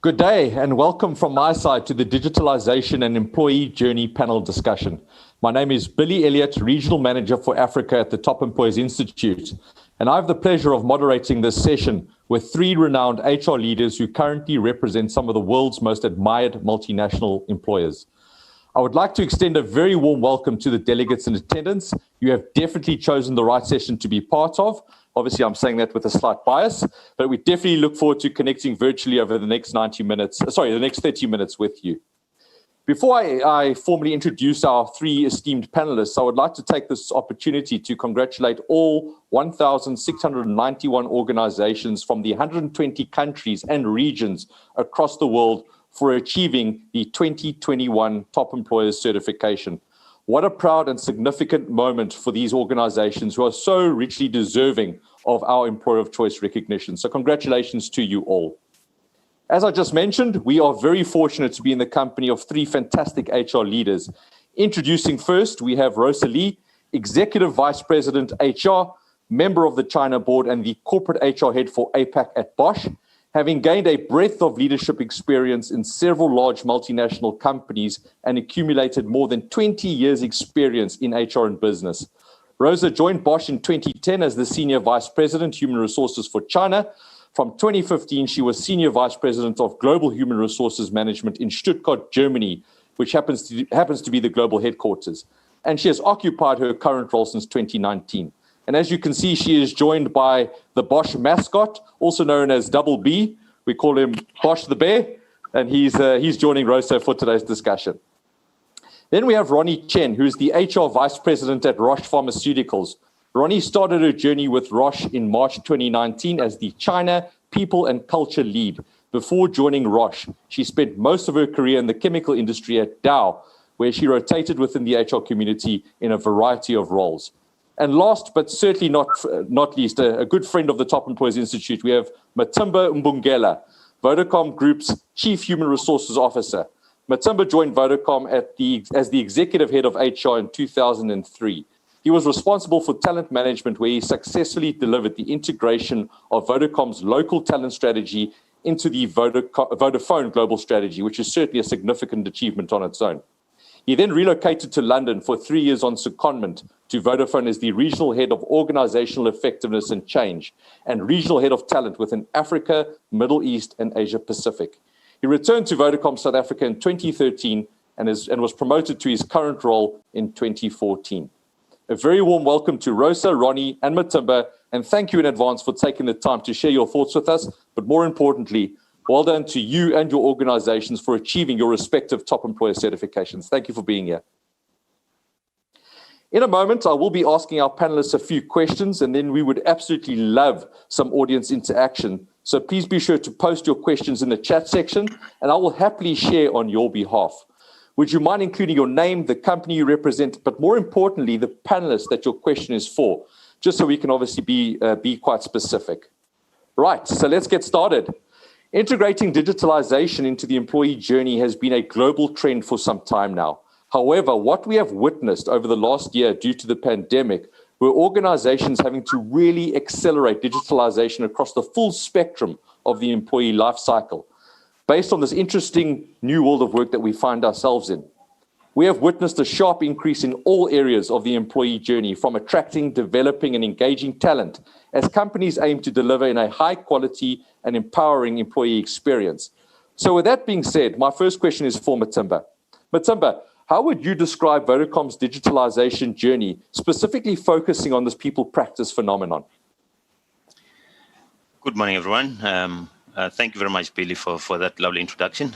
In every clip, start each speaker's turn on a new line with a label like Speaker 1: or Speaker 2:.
Speaker 1: Good day and welcome from my side to the Digitalization and Employee Journey panel discussion. My name is Billy Elliott, Regional Manager for Africa at the Top Employers Institute, and I have the pleasure of moderating this session with three renowned HR leaders who currently represent some of the world's most admired multinational employers. I would like to extend a very warm welcome to the delegates in attendance. You have definitely chosen the right session to be part of. Obviously, I'm saying that with a slight bias, but we definitely look forward to connecting virtually over the next 30 minutes with you. Before I formally introduce our three esteemed panelists, I would like to take this opportunity to congratulate all 1,691 organizations from the 120 countries and regions across the world for achieving the 2021 Top Employers certification. What a proud and significant moment for these organizations who are so richly deserving of our Employer of Choice recognition. So congratulations to you all. As I just mentioned, we are very fortunate to be in the company of three fantastic HR leaders. Introducing first, we have Rosa, Executive Vice President HR, member of the China Board and the Corporate HR Head for APAC at Bosch. Having gained a breadth of leadership experience in several large multinational companies and accumulated more than 20 years experience in HR and business. Rosa joined Bosch in 2010 as the Senior Vice President, Human Resources for China. From 2015, she was Senior Vice President of Global Human Resources Management in Stuttgart, Germany, which happens to be the global headquarters. And she has occupied her current role since 2019. And as you can see, she is joined by the Bosch mascot, also known as Double B. We call him Bosch the Bear, and he's joining Rosa for today's discussion. Then we have Ronnie Chen, who is the HR Vice President at Roche Pharmaceuticals. Ronnie started her journey with Roche in March 2019 as the China People and Culture Lead. Before joining Roche, she spent most of her career in the chemical industry at Dow, where she rotated within the HR community in a variety of roles. And last, but certainly not least, a good friend of the Top Employers Institute, we have Matimba Mbungela, Vodacom Group's Chief Human Resources Officer. Matimba joined Vodacom as the Executive Head of HR in 2003. He was responsible for talent management, where he successfully delivered the integration of Vodacom's local talent strategy into the Vodafone global strategy, which is certainly a significant achievement on its own. He then relocated to London for 3 years on secondment to Vodafone as the Regional Head of Organizational Effectiveness and Change and Regional Head of Talent within Africa, Middle East, and Asia Pacific. He returned to Vodacom South Africa in 2013 and was promoted to his current role in 2014. A very warm welcome to Rosa, Ronnie, and Matimba, and thank you in advance for taking the time to share your thoughts with us, but more importantly, well done to you and your organizations for achieving your respective Top Employer certifications. Thank you for being here. In a moment, I will be asking our panelists a few questions, and then we would absolutely love some audience interaction. So please be sure to post your questions in the chat section, and I will happily share on your behalf. Would you mind including your name, the company you represent, but more importantly, the panelist that your question is for, just so we can obviously be quite specific. Right, so let's get started. Integrating digitalization into the employee journey has been a global trend for some time now. However, what we have witnessed over the last year due to the pandemic were organizations having to really accelerate digitalization across the full spectrum of the employee life cycle. Based on this interesting new world of work that we find ourselves in, we have witnessed a sharp increase in all areas of the employee journey, from attracting, developing, and engaging talent, as companies aim to deliver in a high quality and empowering employee experience. So with that being said, my first question is for Matimba. Matimba, how would you describe Vodacom's digitalization journey, specifically focusing on this people practice phenomenon?
Speaker 2: Good morning, everyone. Thank you very much, Billy, for that lovely introduction.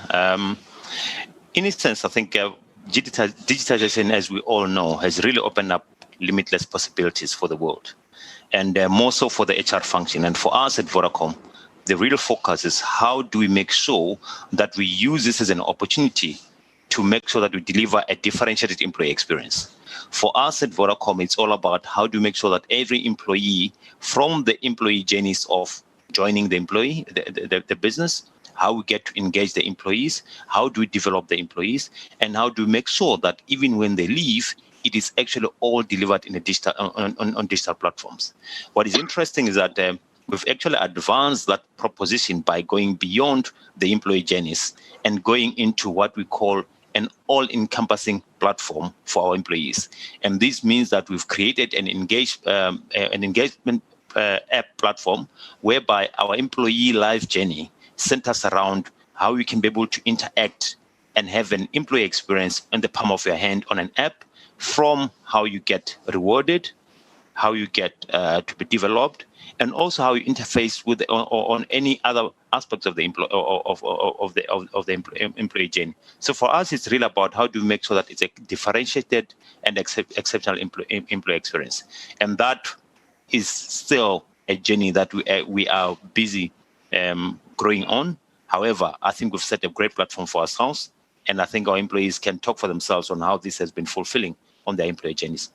Speaker 2: In a sense, I think digitalization, as we all know, has really opened up limitless possibilities for the world, and more so for the HR function. And for us at Vodacom, the real focus is how do we make sure that we use this as an opportunity to make sure that we deliver a differentiated employee experience. For us at Vodacom, it's all about how do we make sure that every employee, from the employee journeys of joining the employee, the business, how we get to engage the employees, how do we develop the employees, and how do we make sure that even when they leave, it is actually all delivered in a digital on digital platforms. What is interesting is that we've actually advanced that proposition by going beyond the employee journeys and going into what we call an all-encompassing platform for our employees. And this means that we've created an engagement app platform whereby our employee life journey centers around how we can be able to interact and have an employee experience in the palm of your hand on an app, from how you get rewarded, how you get to be developed, and also how you interface with on any other aspects of the employee journey. So for us, it's really about how do we make sure that it's a differentiated and exceptional employee experience, and that is still a journey that we are busy growing on. However, I think we've set a great platform for ourselves, and I think our employees can talk for themselves on how this has been fulfilling on their employee journeys.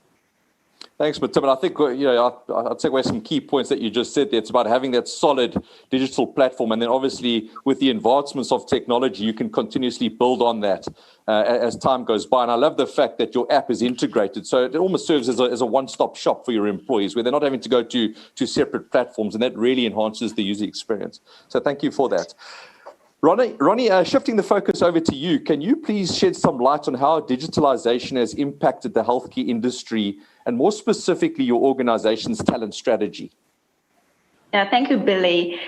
Speaker 1: Thanks, Matimba. I think I'll take away some key points that you just said there. It's about having that solid digital platform, and then obviously with the advancements of technology, you can continuously build on that as time goes by. And I love the fact that your app is integrated, so it almost serves as a one-stop shop for your employees, where they're not having to go to separate platforms, and that really enhances the user experience. So thank you for that. Ronnie, shifting the focus over to you, can you please shed some light on how digitalization has impacted the healthcare industry, and more specifically, your organization's talent strategy?
Speaker 3: Thank you, Billy.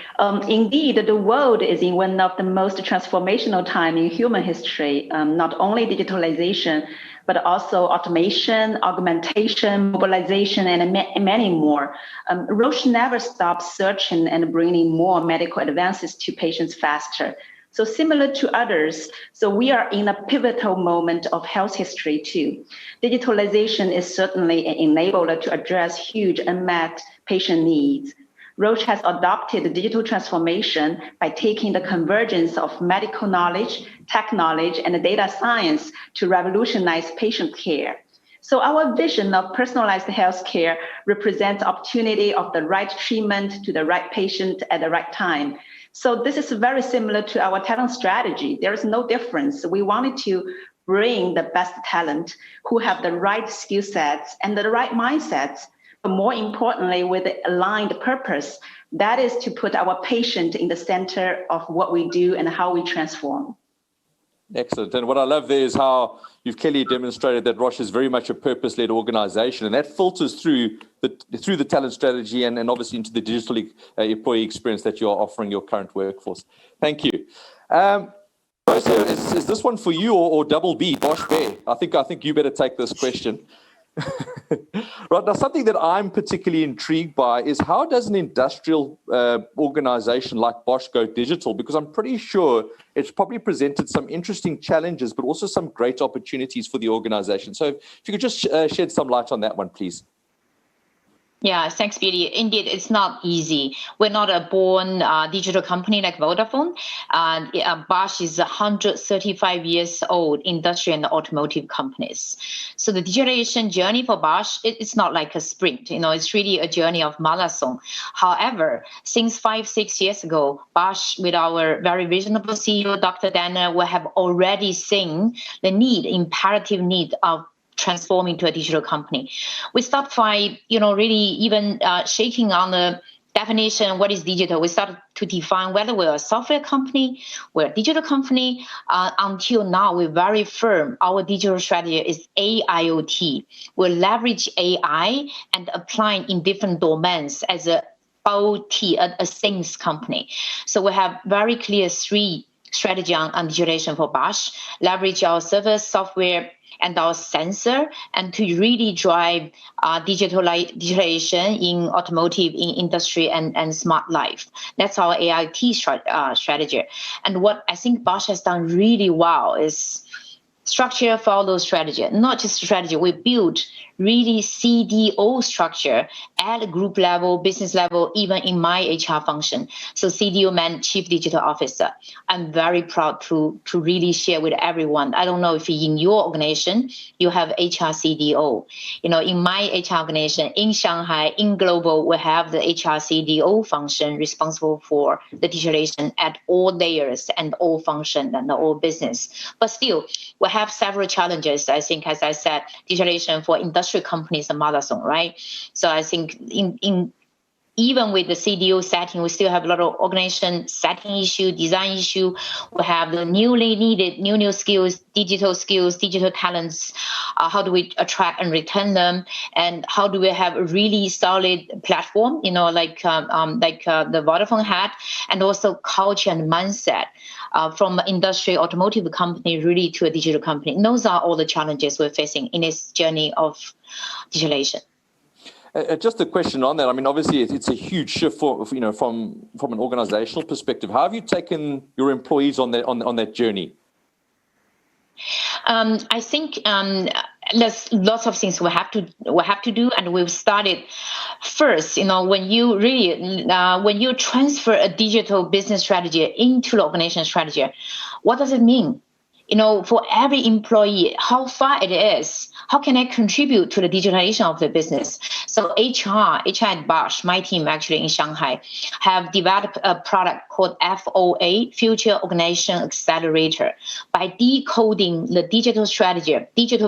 Speaker 3: Indeed, the world is in one of the most transformational times in human history, not only digitalization, but also automation, augmentation, mobilization, and many more. Roche never stops searching and bringing more medical advances to patients faster. So similar to others, so we are in a pivotal moment of health history too. Digitalization is certainly an enabler to address huge unmet patient needs. Roche has adopted digital transformation by taking the convergence of medical knowledge, tech knowledge, and data science to revolutionize patient care. So our vision of personalized healthcare represents opportunity of the right treatment to the right patient at the right time. So this is very similar to our talent strategy. There is no difference. We wanted to bring the best talent who have the right skill sets and the right mindsets, but more importantly, with the aligned purpose, that is to put our patient in the center of what we do and how we transform.
Speaker 1: Excellent. And what I love there is how you've clearly demonstrated that Roche is very much a purpose-led organization, and that filters through the talent strategy and obviously into the digital employee experience that you are offering your current workforce. Thank you. Rosa, is this one for you or Double B, Bosch Bear? I think you better take this question. Right, now something that I'm particularly intrigued by is how does an industrial organization like Bosch go digital? Because I'm pretty sure it's probably presented some interesting challenges, but also some great opportunities for the organization. So if you could just shed some light on that one, please.
Speaker 4: Yeah, thanks, Billy. Indeed, it's not easy. We're not a born digital company like Vodafone. Bosch is 135 years old industry and automotive companies. So the digitalization journey for Bosch, it's not like a sprint. It's really a journey of marathon. However, since 5-6 years ago, Bosch, with our very reasonable CEO, Dr. Danner, we have already seen the imperative need of transforming to a digital company. We stopped by, really even shaking on the definition, what is digital? We started to define whether we're a software company, we're a digital company. Until now, we're very firm. Our digital strategy is AIoT. We'll leverage AI and applying in different domains as a OT, a things company. So we have very clear 3 strategy on digitalization for Bosch, leverage our service software and our sensor, and to really drive digitalization in automotive, in industry, and smart life. That's our AIT strategy. And what I think Bosch has done really well is structure follow strategy, not just strategy. We build really CDO structure at a group level, business level, even in my HR function. So CDO meant Chief Digital Officer. I'm very proud to really share with everyone. I don't know if in your organization you have HR CDO. In my HR organization in Shanghai, in global, we have the HR CDO function responsible for the digitalization at all layers and all functions and all business. But still, we have several challenges. I think, as I said, digitalization for industrial companies is a marathon, right? So I think in even with the CDO setting, we still have a lot of organization setting issue, design issue. We have the newly needed new skills, digital talents. How do we attract and retain them? And how do we have a really solid platform, like the Vodafone had, and also culture and mindset from industry automotive company really to a digital company. And those are all the challenges we're facing in this journey of digitalization.
Speaker 1: Just a question on that. I mean, obviously, it's a huge shift from an organizational perspective. How have you taken your employees on that journey?
Speaker 4: I think there's lots of things we have to do, and we've started first. When you transfer a digital business strategy into the organization strategy, what does it mean? For every employee, how far it is, how can I contribute to the digitalization of the business? So HR at Bosch, my team actually in Shanghai, have developed a product called FOA, Future Organization Accelerator, by decoding the digital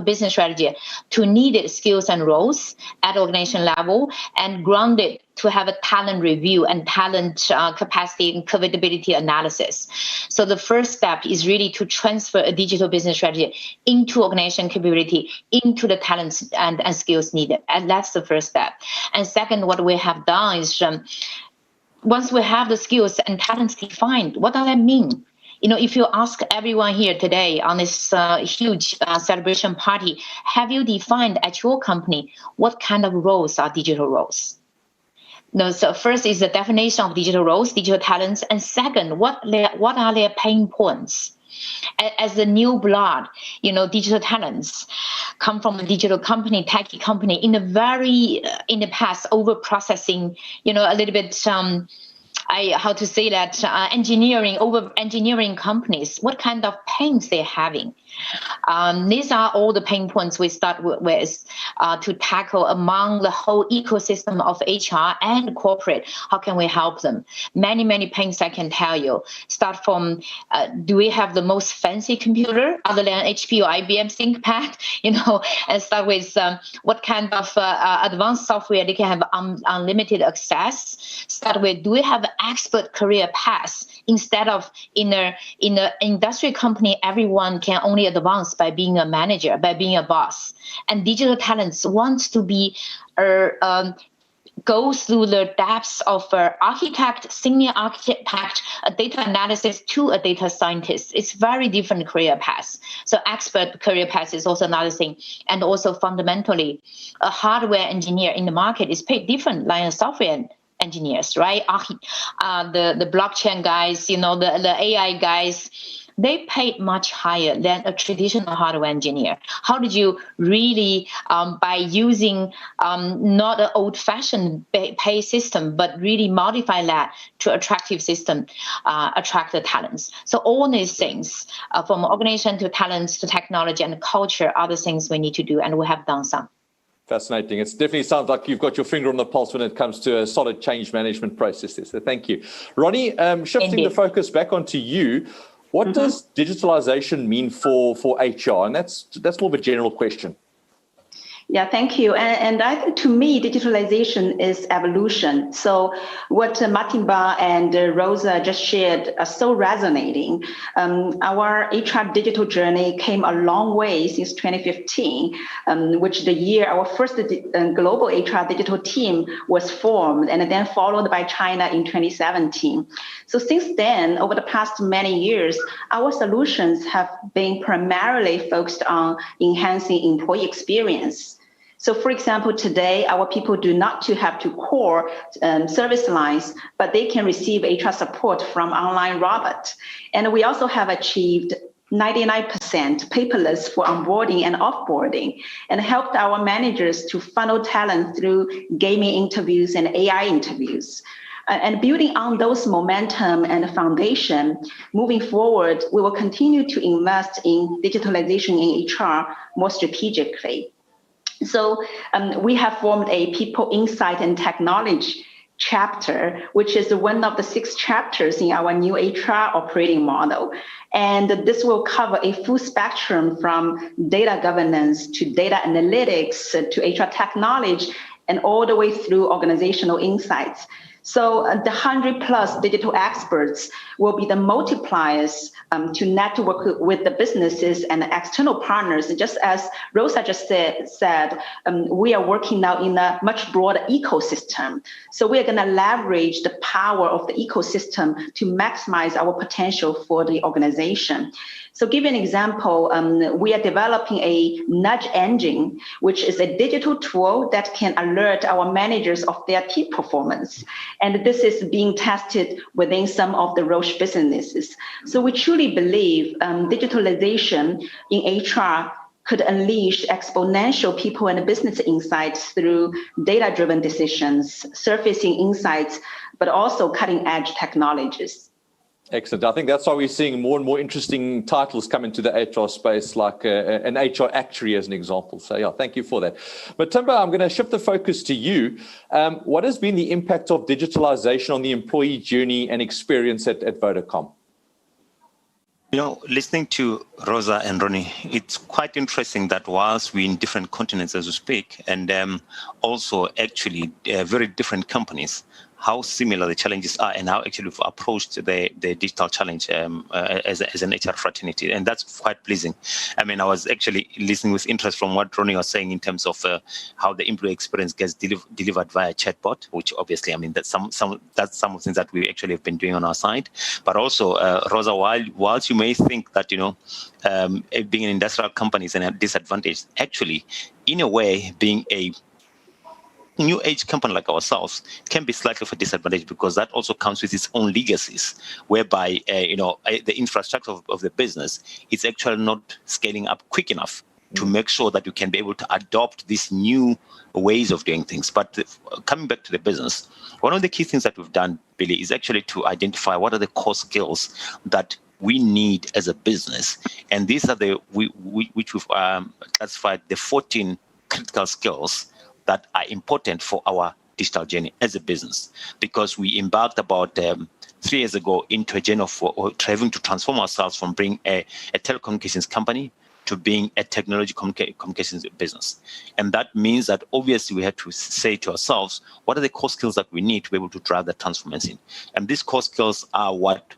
Speaker 4: business strategy to needed skills and roles at organization level and grounded to have a talent review and talent capacity and capability analysis. So the first step is really to transfer a digital business strategy into organization capability, into the talents and skills needed. And that's the first step. And second, what we have done is once we have the skills and talents defined, what does that mean? If you ask everyone here today on this huge celebration party, have you defined at your company what kind of roles are digital roles? No, so first is the definition of digital roles, digital talents, and second, what are their pain points? As the new blood, digital talents come from a digital company, techie company in the past over processing, a little bit. Engineering companies, what kind of pains they're having. These are all the pain points we start with to tackle among the whole ecosystem of HR and corporate. How can we help them? Many, many pains I can tell you. Start from, do we have the most fancy computer other than HP or IBM ThinkPad? And start with what kind of advanced software they can have unlimited access. Start with, do we have expert career paths instead of in an industrial company, everyone can only advance by being a manager, by being a boss. And digital talents wants to be go through the depths of architect, senior architect, a data analysis to a data scientist. It's very different career paths. So expert career path is also another thing. And also fundamentally, a hardware engineer in the market is paid different than a software engineers, right? The blockchain guys, the AI guys, they paid much higher than a traditional hardware engineer. How did you really, by using not an old-fashioned pay system, but really modify that to attractive system, attract the talents? So all these things, from organization to talents to technology and culture, are the things we need to do, and we have done some.
Speaker 1: Fascinating. It definitely sounds like you've got your finger on the pulse when it comes to a solid change management process. So thank you. Ronnie, shifting
Speaker 4: Indeed.
Speaker 1: the focus back onto you, what does digitalization mean for HR? And that's more of a general question.
Speaker 3: Yeah, thank you. And I think to me, digitalization is evolution. So what Matimba and Rosa just shared are so resonating. Our HR digital journey came a long way since 2015, which the year our first global HR digital team was formed, and then followed by China in 2017. So since then, over the past many years, our solutions have been primarily focused on enhancing employee experience. So for example, today, our people do not have to call service lines, but they can receive HR support from online robot. And we also have achieved 99% paperless for onboarding and offboarding, and helped our managers to funnel talent through gaming interviews and AI interviews. And building on those momentum and foundation, moving forward, we will continue to invest in digitalization in HR more strategically. So we have formed a People Insight and Technology chapter, which is one of the 6 chapters in our new HR operating model. And this will cover a full spectrum from data governance to data analytics to HR technology and all the way through organizational insights. So the 100+ digital experts will be the multipliers to network with the businesses and the external partners. Just as Rosa just said, we are working now in a much broader ecosystem. So we are going to leverage the power of the ecosystem to maximize our potential for the organization. So give you an example, we are developing a nudge engine, which is a digital tool that can alert our managers of their team performance. And this is being tested within some of the Roche businesses. So we truly believe digitalization in HR could unleash exponential people and business insights through data-driven decisions, surfacing insights, but also cutting-edge technologies.
Speaker 1: Excellent. I think that's why we're seeing more and more interesting titles come into the HR space, like an HR actuary as an example. So yeah, thank you for that. Matimba, I'm going to shift the focus to you. What has been the impact of digitalization on the employee journey and experience at Vodacom?
Speaker 2: You know, listening to Rosa and Ronnie, it's quite interesting that whilst we're in different continents as we speak, and also actually very different companies, how similar the challenges are and how actually we've approached the digital challenge as an HR fraternity. And that's quite pleasing. I mean, I was actually listening with interest from what Ronnie was saying in terms of how the employee experience gets delivered via chatbot, which obviously, I mean, that's some of the things that we actually have been doing on our side. But also, Rosa, whilst you may think that, you know, being an industrial company is a disadvantage, actually, in a way, being a new age company like ourselves can be slightly of a disadvantage, because that also comes with its own legacies, whereby the infrastructure of the business is actually not scaling up quick enough to make sure that you can be able to adopt these new ways of doing things. But coming back to the business, one of the key things that we've done, Billy, is actually to identify what are the core skills that we need as a business, and these are which we've classified the 14 critical skills that are important for our digital journey as a business, because we embarked about 3 years ago into a journey of having to transform ourselves from being a telecommunications company to being a technology communications business. And that means that obviously we had to say to ourselves, what are the core skills that we need to be able to drive that transformation? And these core skills are what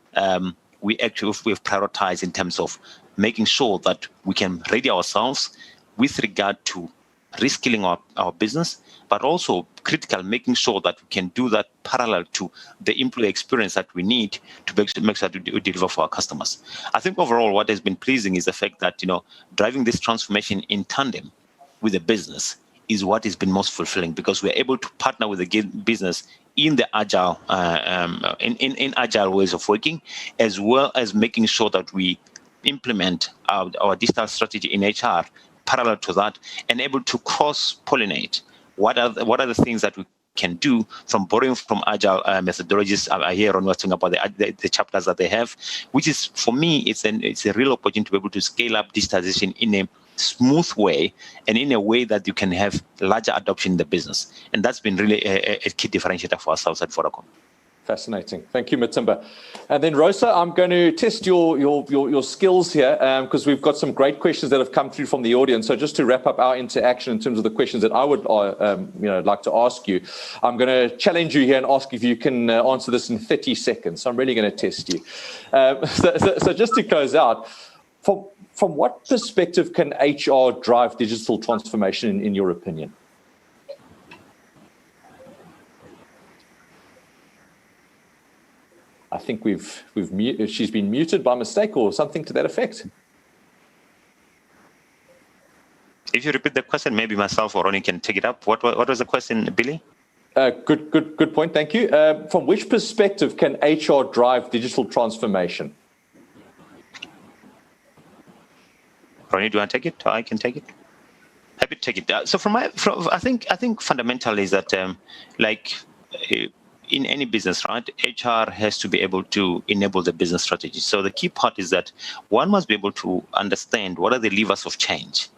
Speaker 2: we've prioritized in terms of making sure that we can ready ourselves with regard to reskilling our business, but also critical, making sure that we can do that parallel to the employee experience that we need to make sure that we deliver for our customers. I think overall what has been pleasing is the fact that, you know, driving this transformation in tandem with the business is what has been most fulfilling, because we're able to partner with the business in the agile, in agile ways of working, as well as making sure that we implement our digital strategy in HR parallel to that, and able to cross-pollinate what are the things that we can do from borrowing from agile methodologies. I hear Ronnie was talking about the chapters that they have, which is, for me, it's a real opportunity to be able to scale up digitalization in a smooth way and in a way that you can have larger adoption in the business. And that's been really a key differentiator for ourselves at Vodacom.
Speaker 1: Fascinating. Thank you, Matimba. And then Rosa, I'm going to test your skills here, because we've got some great questions that have come through from the audience. So just to wrap up our interaction in terms of the questions that I would like to ask you, I'm going to challenge you here and ask if you can answer this in 30 seconds. So I'm really going to test you. So just to close out, from what perspective can HR drive digital transformation in your opinion? I think she's been muted by mistake or something to that effect.
Speaker 2: If you repeat the question, maybe myself or Ronnie can take it up. What was the question, Billy?
Speaker 1: Good point. Thank you. From which perspective can HR drive digital transformation?
Speaker 2: Ronnie, do you want to take it? Or I can take it. Happy to take it. So I think fundamentally is that in any business, right, HR has to be able to enable the business strategy. So the key part is that one must be able to understand what are the levers of change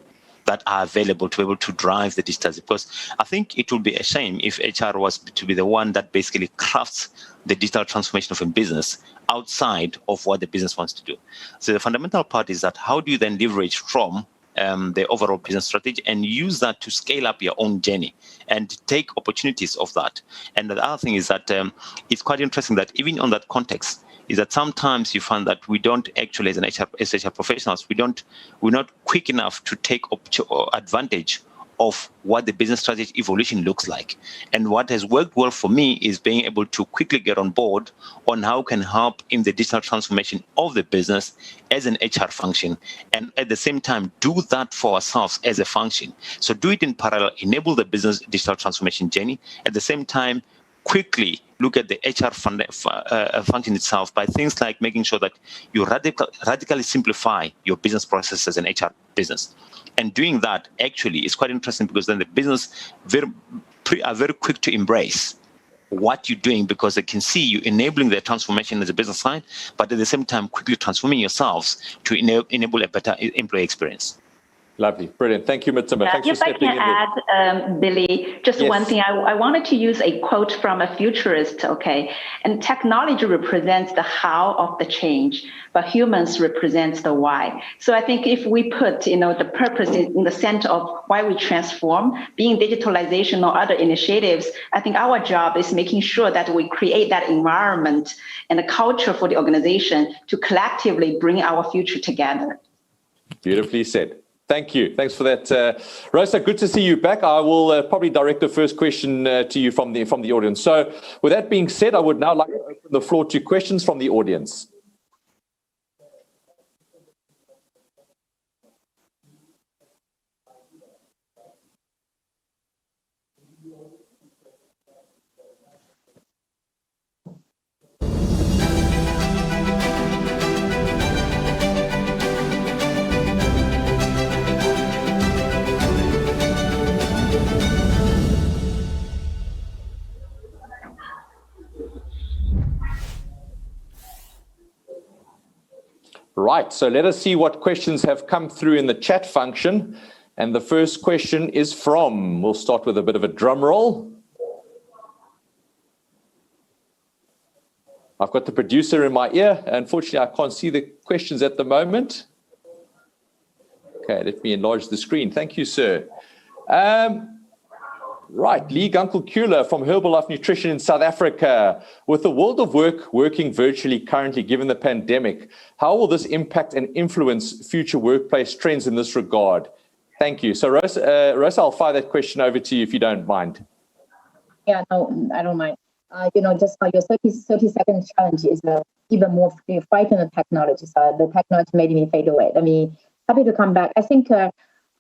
Speaker 2: that are available to be able to drive the digitalization. Because I think it would be a shame if HR was to be the one that basically crafts the digital transformation of a business outside of what the business wants to do. So the fundamental part is that how do you then leverage from the overall business strategy and use that to scale up your own journey and take opportunities of that. And the other thing is that it's quite interesting that even on that context, is that sometimes you find that we don't actually, as HR professionals, we're not quick enough to take advantage of what the business strategy evolution looks like. And what has worked well for me is being able to quickly get on board on how can help in the digital transformation of the business as an HR function, and at the same time do that for ourselves as a function. So do it in parallel, enable the business digital transformation journey, at the same time quickly look at the HR function itself by things like making sure that you radically simplify your business processes and HR business. And doing that actually is quite interesting, because then the business are very quick to embrace what you're doing, because they can see you enabling their transformation as a business side, but at the same time quickly transforming yourselves to enable a better employee experience.
Speaker 1: Lovely, brilliant. Thank you, Matimba. Thanks for stepping in.
Speaker 3: If I can add, Billy, just one thing. I wanted to use a quote from a futurist, okay? And technology represents the how of the change, but humans represents the why. So I think if we put, the purpose in the center of why we transform, being digitalization or other initiatives, I think our job is making sure that we create that environment and a culture for the organization to collectively bring our future together.
Speaker 1: Beautifully said. Thank you. Thanks for that. Rosa, good to see you back. I will probably direct the first question to you from the audience. So with that being said, I would now like to open the floor to questions from the audience. Right, so let us see what questions have come through in the chat function. And the first question is from, we'll start with a bit of a drum roll. I've got the producer in my ear. Unfortunately, I can't see the questions at the moment. Okay, let me enlarge the screen. Thank you, sir. Right, Lee Gunkel-Kula from Herbalife Nutrition in South Africa. With the world of work working virtually currently, given the pandemic, how will this impact and influence future workplace trends in this regard? Thank you. So, Rosa, I'll fire that question over to you if you don't mind.
Speaker 5: Yeah, no, I don't mind. Just your 30-second challenge is even more frightened technology. So the technology made me fade away. Happy to come back. I think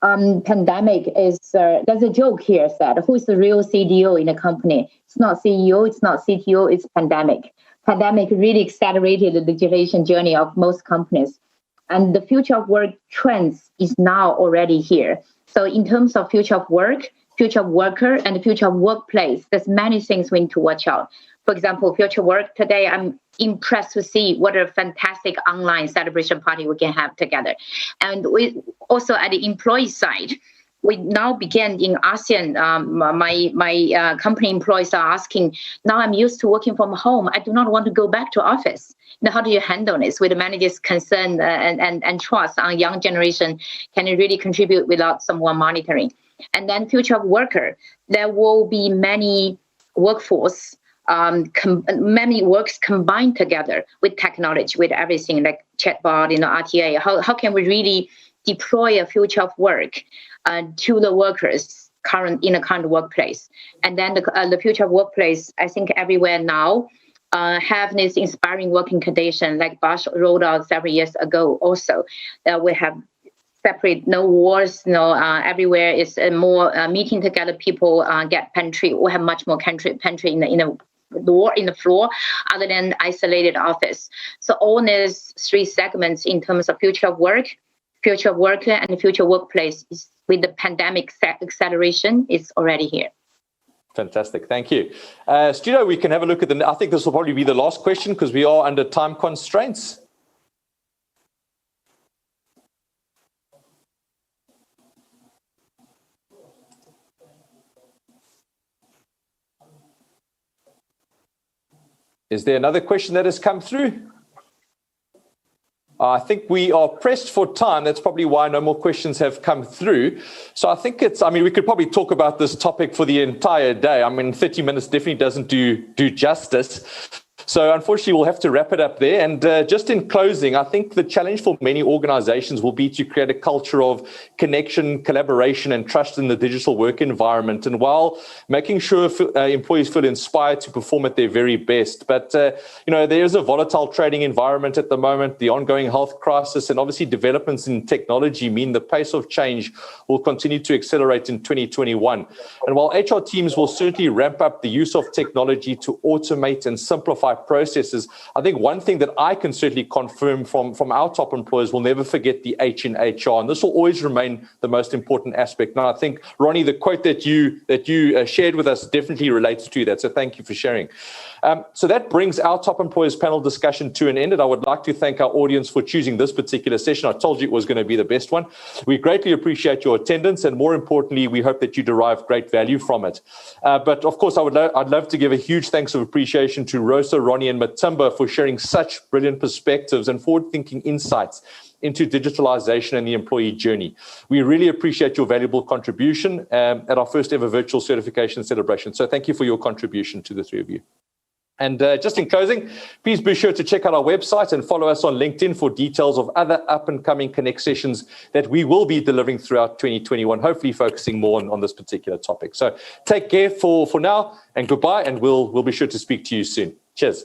Speaker 5: pandemic is, there's a joke here said, who is the real CDO in a company? It's not CEO, it's not CTO, it's pandemic. Pandemic really accelerated the digitalization journey of most companies. And the future of work trends is now already here. So in terms of future of work, future of worker, and the future of workplace, there's many things we need to watch out. For example, future work today, I'm impressed to see what a fantastic online celebration party we can have together. And we also at the employee side, we now begin in ASEAN. My company employees are asking, now I'm used to working from home. I do not want to go back to office. Now, how do you handle this with the manager's concern and trust on young generation? Can it really contribute without someone monitoring? And then future of worker, there will be many workforce, many works combined together with technology, with everything like chatbot, RTA. How can we really deploy a future of work to the workers in the current workplace? And then the future of workplace, I think everywhere now have this inspiring working condition like Bosch rolled out several years ago. Also, we have separate, no wars, everywhere is more meeting together. People get pantry. We have much more pantry in the floor, other than isolated office. So all these three segments in terms of future of work, future of worker, and the future workplace is, with the pandemic acceleration, is already here.
Speaker 1: Fantastic, thank you. Studio, we can have a look at I think this will probably be the last question because we are under time constraints. Is there another question that has come through? I think we are pressed for time. That's probably why no more questions have come through. So I think we could probably talk about this topic for the entire day. 30 minutes definitely doesn't do justice. So unfortunately, we'll have to wrap it up there. And just in closing, I think the challenge for many organizations will be to create a culture of connection, collaboration, and trust in the digital work environment. And while making sure employees feel inspired to perform at their very best. But, there is a volatile trading environment at the moment, the ongoing health crisis, and obviously developments in technology mean the pace of change will continue to accelerate in 2021. And while HR teams will certainly ramp up the use of technology to automate and simplify processes, I think one thing that I can certainly confirm from our top employers, will never forget the H in HR, and this will always remain the most important aspect. Now, I think, Ronnie, the quote that you shared with us definitely relates to that, so thank you for sharing. So that brings our top employers panel discussion to an end, and I would like to thank our audience for choosing this particular session. I told you it was going to be the best one. We greatly appreciate your attendance, and more importantly, we hope that you derive great value from it. But of course, I'd love to give a huge thanks of appreciation to Rosa, Ronnie, and Matimba for sharing such brilliant perspectives and forward-thinking insights into digitalization and the employee journey. We really appreciate your valuable contribution at our first ever virtual certification celebration. So thank you for your contribution to the three of you. And just in closing, please be sure to check out our website and follow us on LinkedIn for details of other up-and-coming Connect sessions that we will be delivering throughout 2021, hopefully focusing more on this particular topic. So take care for now, and goodbye, and we'll be sure to speak to you soon. Cheers.